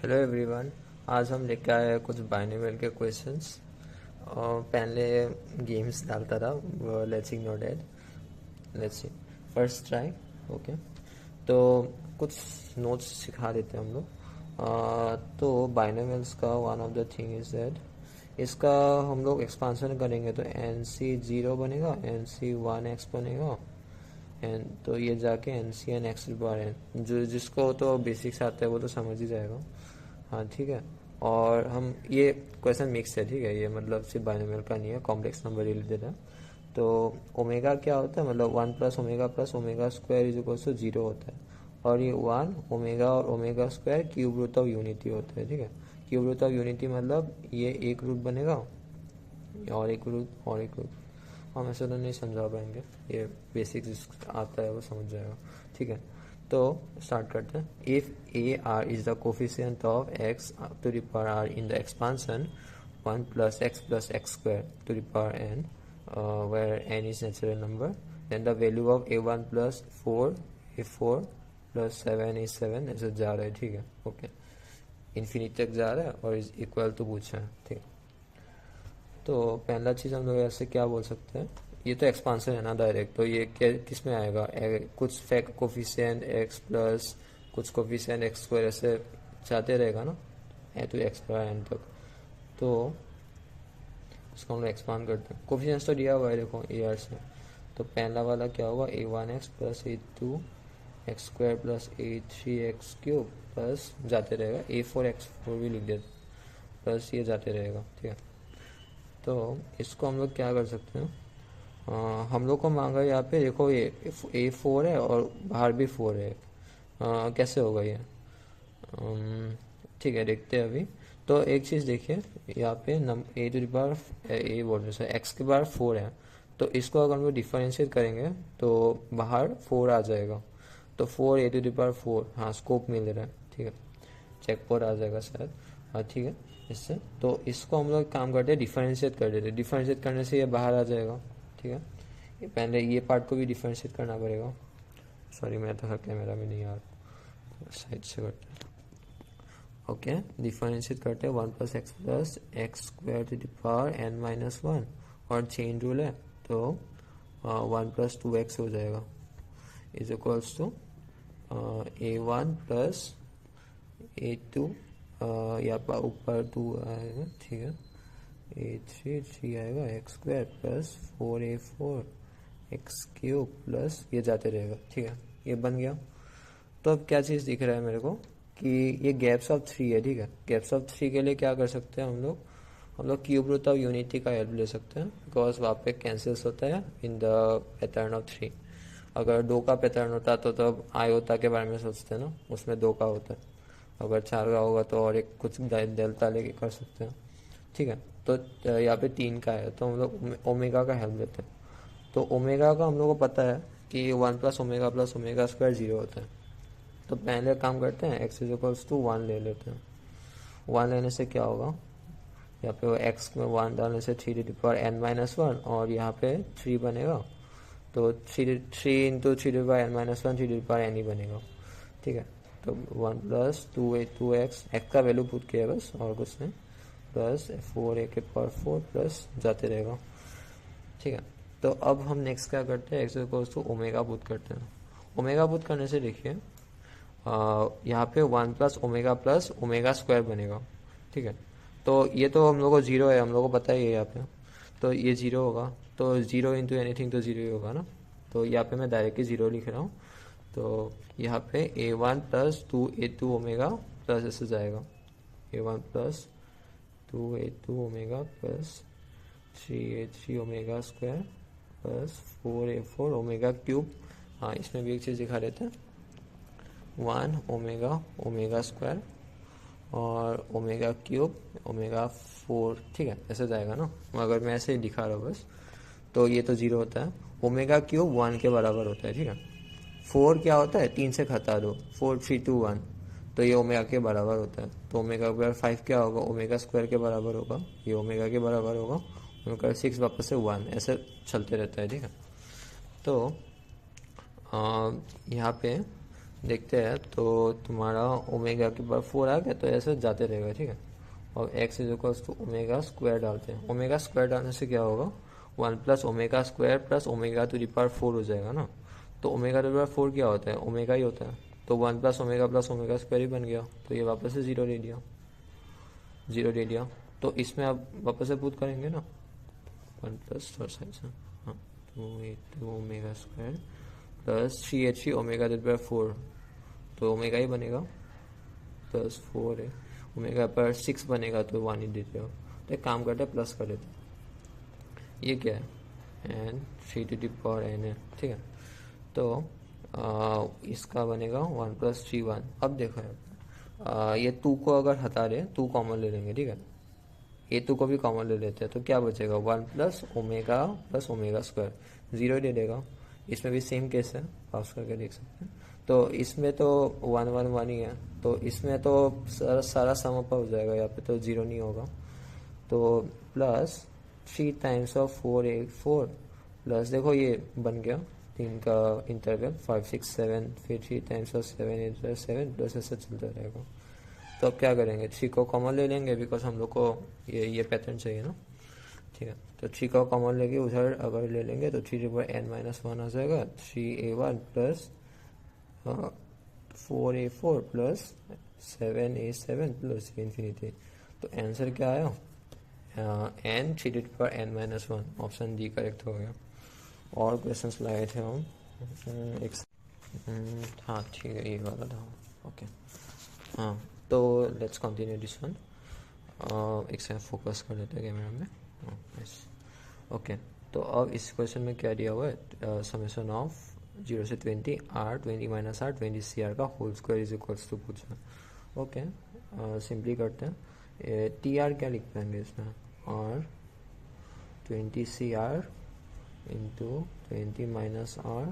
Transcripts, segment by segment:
Hello everyone. आज हम लेके आए हैं कुछ बाइनोमियल के क्वेश्चंस। और पहले गेम्स डालता था, let's ignore that. Let's see first try. Okay, तो कुछ नोट्स सिखा देते हैं हम लोग। तो बाइनोमियल्स का one of the thing is that इसका हम लोग एक्सपांसन करेंगे तो एन सी जीरो बनेगा, एन सी वन एक्स बनेगा, एन तो ये जाके एन सी एन एक्स बार एन, जो जिसको तो बेसिक्स आता है वो तो समझ ही जाएगा। हाँ ठीक है। और हम ये क्वेश्चन मिक्स है, ठीक है, ये मतलब सिर्फ बाइनोमियल का नहीं है, कॉम्प्लेक्स नंबर रिलेटेड है। तो ओमेगा क्या होता है, मतलब one plus omega square is equal to zero होता है। और ये वन ओमेगा और omega square cube root of unity होता है, ठीक है। क्यूब रूट ऑफ यूनिटी मतलब ये एक रूट बनेगा और एक रूट और एक रूट। हम ऐसे तो नहीं समझा पाएंगे, ये बेसिक आता है वो समझ जाएगा, ठीक है। तो स्टार्ट करते हैं। If a r is the coefficient of x to the power r in the expansion one plus x square to the power n, where n is natural number, then the value of a one plus four a four plus seven a seven, ऐसे जा रहा है, ठीक है। Okay, infinity तक जा रहा है और इज इक्वल टू पूछा है, ठीक है। तो पहला चीज़ हम लोग ऐसे क्या बोल सकते हैं, ये तो एक्सपांसन है ना डायरेक्ट, तो ये क्या किस में आएगा, कुछ फैक्ट कोफिशिएंट एक्स प्लस कुछ कोफिशिएंट एक्स स्क्वायर ऐसे जाते रहेगा ना, है तो एक्स पर एन तक। तो इसको हम लोग एक्सपांड करते हैं। कोफिशिएंट्स तो दिया हुआ है, देखो ए आर से। तो पहला वाला क्या होगा, a one x plus a two x square plus a three x cube plus जाते रहेगा, ए फोर एक्स फोर भी लिख देते प्लस ये जाते रहेगा, ठीक है। तो इसको हम लोग क्या कर सकते हैं, हम लोग को मांगा यहाँ पे, देखो ये ए फोर है और बाहर भी फोर है, कैसे होगा ये, ठीक है देखते हैं अभी। तो एक चीज़ देखिए, यहाँ पे ए टू द पावर ए बोल रहे सर एक्स के बाहर फोर है, तो इसको अगर हम लोग डिफरेंशिएट करेंगे तो बाहर फोर आ जाएगा। तो four a to the power four, हाँ स्कोप मिल रहा है, ठीक है, चेकपॉट आ जाएगा शायद, हाँ ठीक है। इससे तो इसको हम लोग काम करते हैं, डिफरेंशिएट कर देते हैं। डिफरेंशिएट करने से ये बाहर आ जाएगा, ठीक है। ये पहले ये पार्ट को भी डिफरेंशिएट करना पड़ेगा। सॉरी मैं तो कैमरा में नहीं आ रहा, साइड से करते हैं। ओके, डिफरेंशिएट करते हैं, one plus x square to the power n minus one, और चेन रूल है तो वन प्लस टू एक्स हो जाएगा is equals to a one plus a two, यहाँ पर ऊपर टू आएगा, ठीक है, ए थ्री थ्री आएगा x square plus four a four x cube plus ये जाते रहेगा, ठीक है, ये बन गया। तो अब क्या चीज़ दिख रहा है मेरे को कि ये गैप्स ऑफ थ्री है, ठीक है। गैप्स ऑफ थ्री के लिए क्या कर सकते हैं हम लोग क्यूब रूट ऑफ यूनिटी का हेल्प ले सकते हैं, बिकॉज वहाँ पे कैंसिल्स होता है in the pattern of three. अगर दो का पैटर्न होता तो तब आयोता के बारे में सोचते हैं ना, उसमें दो का होता है। अगर चार का होगा तो और एक कुछ डेल्टा लेके कर सकते हैं, ठीक है। तो यहाँ पे तीन का है तो हम लोग ओमेगा का हेल्प लेते हैं। तो ओमेगा का हम लोग को पता है कि one plus omega square zero होता है। तो पहले काम करते हैं, x is equals to one ले लेते हैं। वन लेने से क्या होगा, यहाँ पे एक्स में वन डालने से three to the power n minus one, और यहाँ पे थ्री बनेगा तो three into three to the power n minus one, three to the power n ही बनेगा, ठीक है। तो वन प्लस टू एक्स का वैल्यू पुट किया बस और कुछ नहीं, प्लस फोर ए के पावर फोर प्लस जाते रहेगा, ठीक है। तो अब हम नेक्स्ट क्या करते हैं, x equals to omega put करते हैं। ओमेगा पुट करने से देखिए यहाँ पे वन प्लस ओमेगा स्क्वायर बनेगा, ठीक है। तो ये तो हम लोग को जीरो है, हम लोग को पता ही है यहाँ पे, तो ये जीरो होगा, तो जीरो इंटू एनीथिंग तो जीरो ही होगा ना। तो यहाँ पे मैं डायरेक्टली जीरो लिख रहा हूँ। तो यहाँ पे a one plus two a two omega plus ऐसे जाएगा, a one plus two a two omega plus three a three omega square plus four a four omega cube. हाँ इसमें भी एक चीज़ दिखा देते हैं, वन ओमेगा स्क्वायर और ओमेगा क्यूब ओमेगा फोर, ठीक है, ऐसे जाएगा ना। अगर मैं ऐसे ही दिखा रहा हूँ बस, तो ये तो जीरो होता है, ओमेगा क्यूब वन के बराबर होता है, ठीक है। फोर क्या होता है, तीन से घटा दो, फोर थ्री टू वन, तो ये ओमेगा के बराबर होता है। तो ओमेगा के बराबर फाइव क्या होगा, ओमेगा स्क्वायर के बराबर होगा, ये ओमेगा के बराबर होगा, ओमेगा सिक्स वापस से वन, ऐसे चलते रहता है, ठीक है। तो यहाँ पे देखते हैं। तो तुम्हारा ओमेगा के पावर 4 आ गया, तो ऐसे जाते रहेगा, ठीक है। और x is equals to omega square डालते हैं। ओमेगा स्क्वायर डालने से क्या होगा, 1 plus omega square plus omega to the power 4 हो जाएगा ना। तो ओमेगा टू द पावर 4 क्या होता है, ओमेगा ही होता है। तो 1 प्लस ओमेगा स्क्वायर ही बन गया, तो ये वापस से जीरो ले लिया, जीरो ले लिया। तो इसमें अब वापस से पुट करेंगे ना, 1 प्लस थर्ड साइड से, हाँ, तो omega square plus 3h omega to the power 4, तो ओमेगा ही बनेगा, प्लस 4 है, ओमेगा पर 6 बनेगा तो 1 ही देते हो। तो एक काम करते हैं, प्लस कर देते हैं। ये क्या है, n 3 to the power n है, ठीक है। तो इसका बनेगा 1 प्लस 3 1। अब देखो ये 2 को अगर हटा रहे, 2 कॉमन ले लेंगे, ठीक है। ये 2 को भी कॉमन ले लेते हैं, तो क्या बचेगा, 1 प्लस ओमेगा स्क्वायर, जीरो ले लेगा। इसमें भी सेम केस है, पास करके देख सकते हैं। तो इसमें तो 1 1 1 ही है, तो इसमें तो सारा सम अप हो जाएगा, यहाँ पे तो जीरो नहीं होगा। तो प्लस 3 टाइम्स ऑफ 4 8 4 प्लस देखो ये बन गया 3 का इंटरवल 5 6 7, फिर 3 टाइम्स ऑफ 7 8 7 प्लस ऐसे चलता रहेगा। तो अब क्या करेंगे, 3 को कॉमन ले लेंगे, बिकॉज हम लोग को ये पैटर्न चाहिए ना, ठीक है। तो 3 का कॉमन लेके उधर अगर ले लेंगे तो 3 पर n माइनस 1 आ जाएगा, 3a1 plus 4a4 plus 7a7 plus infinity. तो आंसर क्या आया, n 3 पर n minus 1, option D correct हो गया। और क्वेश्चंस लाए थे हम, एक हाँ ठीक है, ये वाला था, ओके। हाँ, तो लेट्स कंटिन्यू दिस वन। एक सेकंड फोकस कर लेते हैं कैमरा में, यस, ओके। तो अब इस क्वेश्चन में क्या दिया हुआ है, समेशन ऑफ 0 से 20 r 20 माइनस r 20 CR का whole square is equals to पूछा। ओके, सिंपली करते हैं। टी आर क्या लिख पाएंगे इसमें, r 20 CR into 20 minus r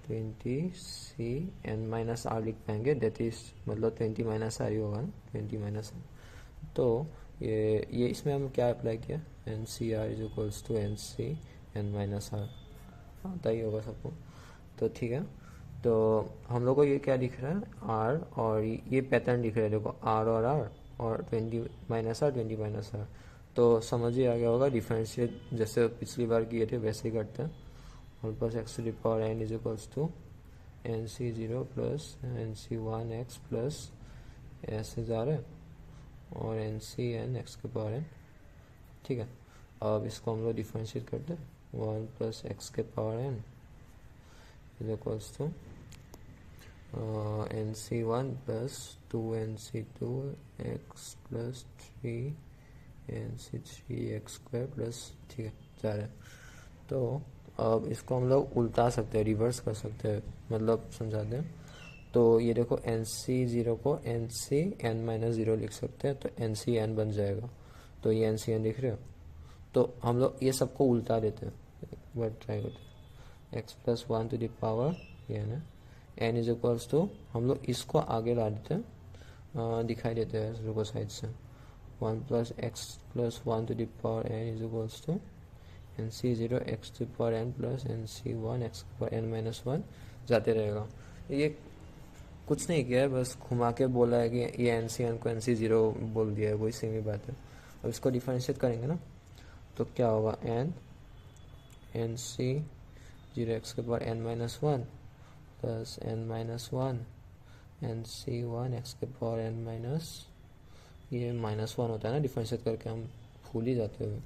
20 CN minus r लिख पाएंगे, दैट इज मतलब 20 माइनस r ही होगा ना, 20 माइनस r। तो ये इसमें हम क्या अप्लाई किया, n c r is equals to n c n minus r, आता ही होगा सबको। तो ठीक है, तो हम लोग को ये क्या दिख रहा है, आर, और ये पैटर्न दिख रहा है, देखो आर और 20 माइनस आर 20 माइनस आर। तो समझ ही आ गया होगा, डिफरेंशिएट जैसे पिछली बार किए थे वैसे ही करते हैं। और plus x to the power n is equals to n c 0 plus n c 1 x plus ऐसे जा रहा है, और एन सी एन एक्स के पावर एन, ठीक है। अब इसको हम लोग डिफरेंशिएट करते हैं, 1 प्लस एक्स के power n is equals to n c 1 plus 2 n c 2 x plus 3 n c 3 x square plus, ठीक है, जा रहा है। तो अब इसको हम लोग उल्टा सकते हैं, रिवर्स कर सकते हैं, मतलब समझाते हैं। तो ये देखो एन सी 0 को एन सी एन माइनस 0 लिख सकते हैं, तो एन सी एन बन जाएगा। तो ये एन सी एन लिख रहे हो, तो हम लोग ये सबको उल्टा देते हैं, बट ट्राई करते हैं। X plus 1 to the power ये ना, एन इज इक्वल्स टू, हम लोग इसको आगे ला देते हैं, दिखाई देते हैं लोगों साइड से, 1 plus x plus 1 to the power n is equals to n c 0 x to power n plus n c 1 x power n minus 1 जाते रहेगा। ये कुछ नहीं किया है, बस घुमा के बोला है कि ये एन सी एन को एन सी 0 बोल दिया है, वही सेम ही बात है। अब इसको डिफरेंशिएट करेंगे ना, तो क्या होगा, एन सी 0 एक्स के power n minus 1 plus n minus 1 n c 1 x के पावर एन माइनस, ये माइनस 1 होता है ना, डिफरेंशिएट करके हम भूल ही जाते हुए,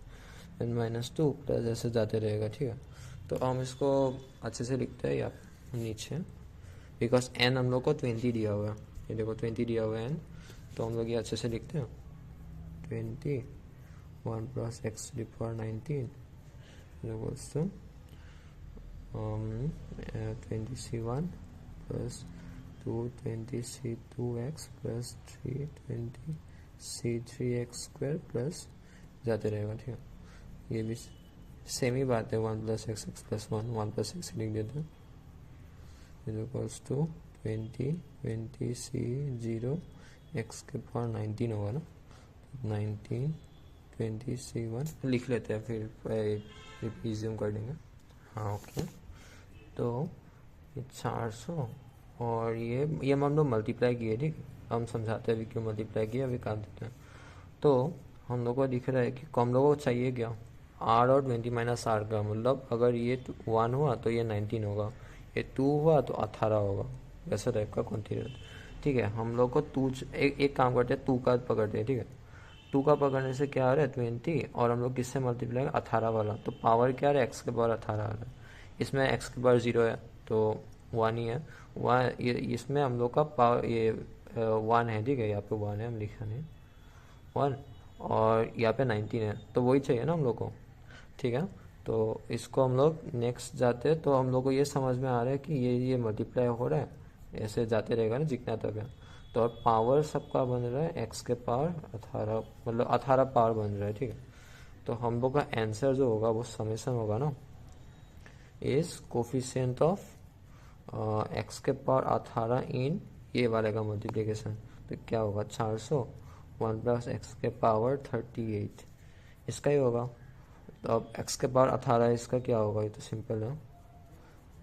एन माइनस 2 प्लस ऐसे जाते रहेगा, ठीक है। तो हम इसको अच्छे से लिखते हैं या नीचे, बिकॉज एन हम लोग को 20 दिया हुआ है, ये देखो 20 दिया हुआ है एन, तो हम लोग ये अच्छे से लिखते हैं, 20 1 plus x to the power 19 equals to 20 C1 plus 220 C2x plus 320 C3x square plus जाते रहेगा, ठीक है। ये भी सेम ही बात है, 1 plus x x plus 1 plus x लिख देते हैं, इक्वल्स टू 20 C0 एक्स के पावर 19 होगा ना, 19 20 C1 लिख लेते हैं, फिर रिज्यूम कर देंगे। हाँ ओके, तो 400 और ये हम लोग मल्टीप्लाई किए, ठीक है। हम समझाते हैं अभी क्यों मल्टीप्लाई किया, अभी काट देते हैं। तो हम लोग को दिख रहा है कि हम लोगों को चाहिए क्या, आर और 20 माइनस आर का, मतलब अगर ये 1 हुआ तो ये 19 होगा, ये 2 हुआ तो 18 होगा, वैसे टाइप का कॉन्टिन्यूस, ठीक है। हम लोग को एक काम करते हैं, 2 का पकड़ते हैं, ठीक है। 2 का पकड़ने से क्या आ रहा है 20, और हम लोग किससे मल्टीप्लाई 18 वाला, तो पावर क्या आ रहा है एक्स के पावर 18 आ रहा है। इसमें एक्स के पावर 0 है तो 1 ही है, 1 इसमें हम लोग का पावर ये 1 है, ठीक है। यहाँ पे 1 है, हम लिखा नहीं 1, और यहाँ पे 19 है, तो वही चाहिए ना हम लोग को, ठीक है। तो इसको हम लोग नेक्स्ट जाते हैं, तो हम लोग को ये समझ में आ रहा है कि ये मल्टीप्लाई हो रहा है, ऐसे जाते रहेगा ना जितना तक है। तो अब पावर सबका बन रहा है एक्स के पावर 18, मतलब 18 पावर बन रहा है, ठीक है। तो हम लोग का आंसर जो होगा वो समेशन होगा ना, इज कोफिशिएंट ऑफ एक्स के पावर 18 इन ये वाले का मल्टीप्लिकेशन, तो क्या होगा 400 1 प्लस एक्स के पावर 38, इसका ही होगा। तो अब एक्स के पावर 18 इसका क्या होगा, ये तो सिंपल है,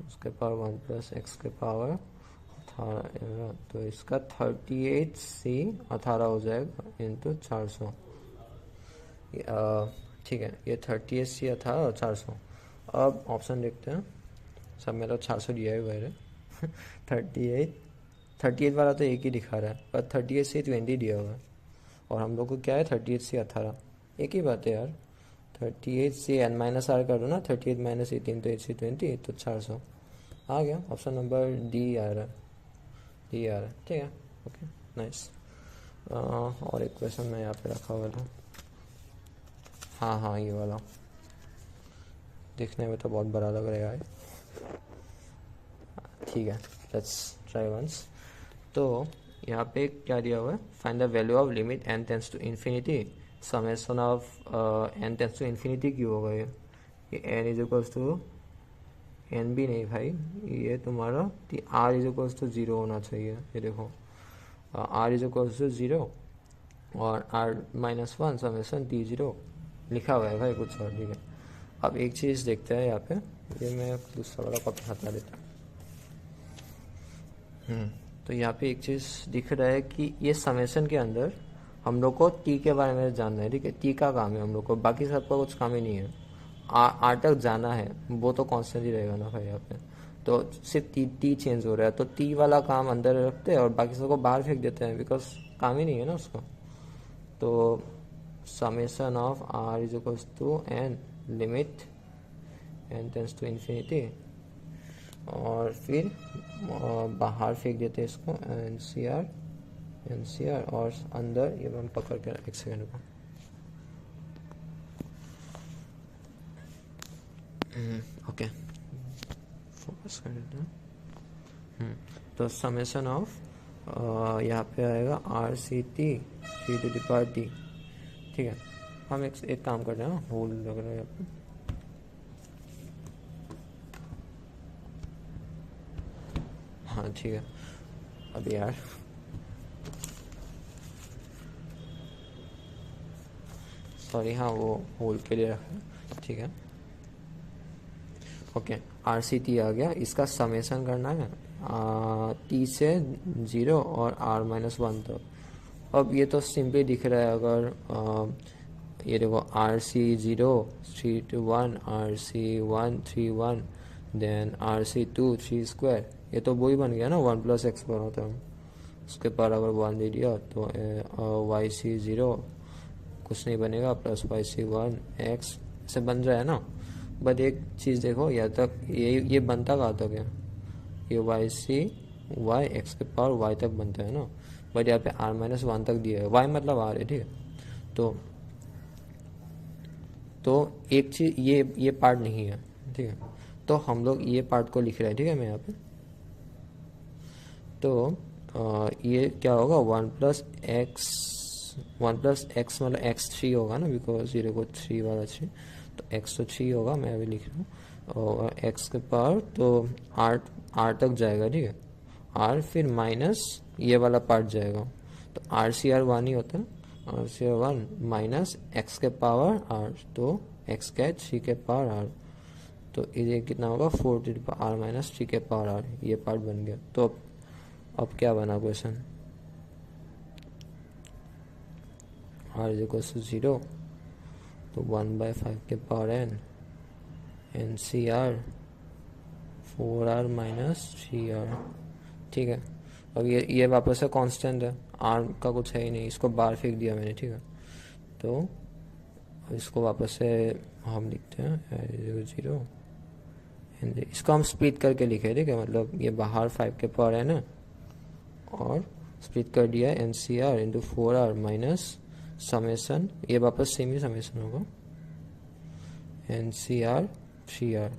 उसके पावर 1 प्लस एक्स के पावर 18, तो इसका 38C18 हो जाएगा इंटू 400, ठीक है। ये 38C18 और 400। अब ऑप्शन देखते हैं, सब में तो 400 दिया हुआ है 38 वाला तो एक ही दिखा रहा है, पर 38C20 दिया हुआ है, और हम लोग को क्या है 38C18, एक ही बात है यार। 38C n माइनस आर कर दो ना, 38 माइनस 18 तो 8C20, तो 400 आ गया। ऑप्शन नंबर डी आ रहा है, डी आ रहा है, ठीक है। Okay nice. और एक क्वेश्चन मैं यहाँ पे रखा हुआ था, हाँ ये वाला, दिखने में तो बहुत बड़ा लग रहा है, ठीक है। Let's try once. तो यहाँ पे क्या दिया हुआ है, find the value of limit n tends to infinity summation of n tends to infinity क्यों होगा, ये n is equals to n भी नहीं भाई, ये तुम्हारा r इज इक्वल्स टू 0 होना चाहिए, ये देखो r इज इक्वल्स टू 0 और r माइनस 1 समेशन t0 लिखा हुआ है भाई कुछ और, ठीक है। अब एक चीज़ देखते हैं यहाँ पे, ये मैं दूसरा वाला कॉपी हटा देता हूँ। तो यहाँ पे एक चीज़ दिख रहा है कि ये समेशन के अंदर हम लोग को टी के बारे में जानना है, ठीक है। टी का काम है हम लोग को, बाकी सबका कुछ काम ही नहीं है। आर तक जाना है, वो तो कॉन्स्टेंट ही रहेगा ना भाई यहाँ पे, तो सिर्फ टी चेंज हो रहा है, तो टी वाला काम अंदर रखते हैं और बाकी सबको बाहर फेंक देते हैं, बिकॉज काम ही नहीं है ना उसको। तो summation of r is equals to n limit n tends to infinity, और फिर बाहर फेंक देते हैं इसको एनसीआर, और अंदर ये मैं पकड़ के एक सेकंड को, ओके फोकस कर देते हैं। तो समेशन ऑफ यहाँ पे आएगा r c t c to the power t, ठीक है। हम एक काम करते हैं ना, होल लग रहा है यहाँ पे, हाँ ठीक है। अब यार सॉरी, हाँ वो होल के लिए रखा, ठीक है। ओके आर सी टी आ गया, इसका समेशन करना है टी से 0 और r माइनस 1 तक। अब ये तो सिंपली दिख रहा है, अगर ये देखो r c 0 3 to 1, r c 1 3 1, then r c 2 3 square, ये तो वही बन गया ना 1 प्लस एक्स बना था, उसके पर अगर 1 दे दिया तो वाई सी 0 कुछ नहीं बनेगा, प्लस वाई सी 1 एक्स से बन रहा है ना। बट एक चीज़ देखो, यहाँ तक ये बनता कहाँ तक है, ये वाई सी वाई एक्स के पावर वाई तक बनता है ना, बट यहाँ पे आर माइनस 1 तक दिया है, वाई मतलब आर है, ठीक है। तो एक चीज ये पार्ट नहीं है, ठीक है। तो हम लोग ये पार्ट को लिख रहे हैं, ठीक है मैं यहाँ पे। तो ये क्या होगा 1 प्लस एक्स मतलब x3 होगा ना, बिकॉज 0 को 3 वाला 3, तो x तो 3 होगा, मैं अभी लिख रहा हूँ, और x के पावर तो r तक जाएगा, ठीक है। r फिर माइनस ये वाला पार्ट जाएगा, तो r सी आर 1 ही होता है, r c r 1 minus x के पावर r, तो x क्या है 3 के पावर r, तो ये कितना होगा 4 to the power r minus 3 के पावर r, ये पार्ट बन गया। तो अब क्या बना question, r is equal to 0, तो 1/5 के power n NCR 4r minus 3r। ठीक है, अब ये वापस से कांस्टेंट है, r का कुछ है ही नहीं, इसको बाहर फेंक दिया मैंने। ठीक है, तो इसको वापस से हम लिखते हैं 0, इसको हम स्प्लिट करके लिखे। ठीक है, मतलब ये बाहर 5 के पावर n है और स्प्लिट कर दिया NCR into 4r minus summation, ये वापस सेम ही समेसन होगा NCR 3r।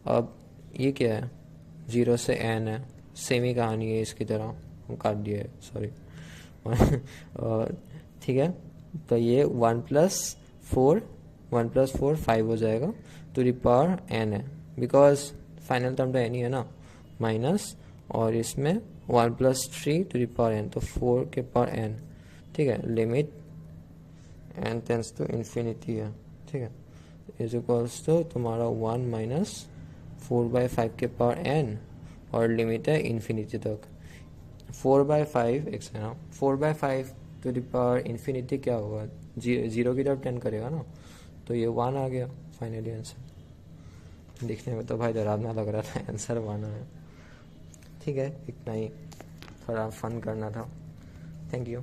अब ये क्या है, 0 से n है, सेम ही कहानी है इसकी तरह, हम काट दिया है, सॉरी। ठीक है, तो ये 1+4 5 हो जाएगा, टू द पावर n है, बिकॉज फाइनल टर्म तो n ही है ना, माइनस, और इसमें 1+3 टू द पावर n, तो 4 के पावर n। ठीक है, limit n tends to infinity है। ठीक है, इज इक्वल्स टू तुम्हारा 1 माइनस 4/5 के पावर n, और लिमिट है इन्फिनिटी तक। 4/5 एक second, 4/5 to the power infinity क्या होगा, 0 की तरफ 10 करेगा ना, तो ये 1 आ गया फाइनली आंसर। दिखने में तो भाई डरावना लग रहा था, आंसर 1 है। ठीक है, इतना ही, थोड़ा फन करना था। Thank you.